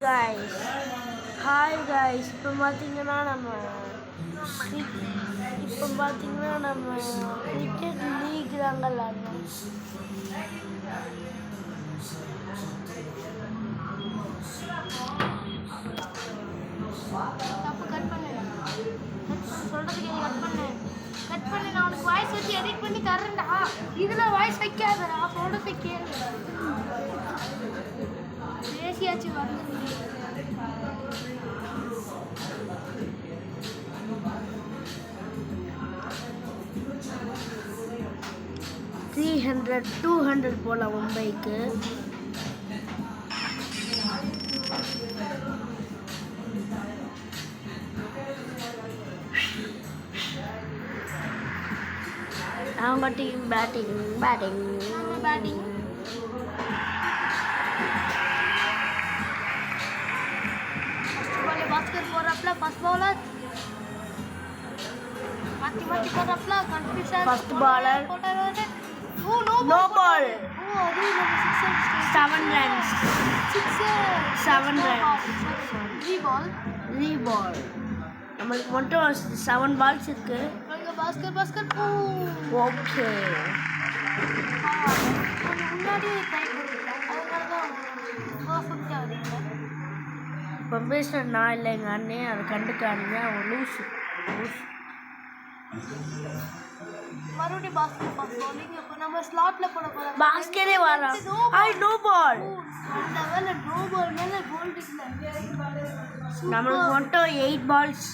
Guys hi guys இப்போ பார்த்தீங்கன்னா நம்ம கிரிக்கெட் லீக் தாங்க விளாட்றோம். தப்பு கட் பண்ணு சொல்றதுக்கு கட் பண்ணு நான் உனக்கு வாய்ஸ் வச்சு எடிட் பண்ணி தரேன்டா. இதில் வாய்ஸ் வைக்காதடா, சொல்றதை கேளு. பேசியாச்சு வந்து 200 போகலாம் மும்பைக்கு. அவங்க டீம் பேட்டிங் பாஸ்கர் போறப்பல ஃபர்ஸ்ட் பவுலர் மாத்தி போறப்பல கன்ஃபியூஷன். ஃபர்ஸ்ட் பாலர் போட்டாரு. No ball. அது நம்ம 7 runs. 7 runs. 3 ball. நம்மளுக்கு மட்டும் 7 balls இருக்கு. பாஸ்கர் ஓகே. முன்னாடி ட்ரை பண்ணிருக்கேன், அதனால தான் பர்ஃபெக்டாக வரீங்க. இப்போ பேசுகிற நான் இல்லை, எங்கள் அண்ணே அதை கண்டுக்காதீங்க. அவன் லூஸ். மறுபடியும் பாஸ்கெட் bowling. இப்போ நம்ம ஸ்லாட்ல போட போறோம். பாஸ்கெட்டே வரான். No ball. அந்த வேலை நோ பால் மேல கோல்ட் இல்ல. நம்மளுக்கு மட்டும் 8 balls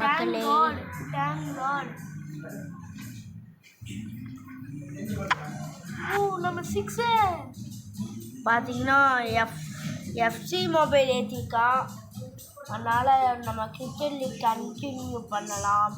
மக்களே. Thank God. நம்ம 6 பார்த்தீங்கன்னா எஃப்சி மொபைல் ஏற்றிருக்கான். அதனால் நம்ம கிரிக்கெட் லீக் கண்டினியூ பண்ணலாம்.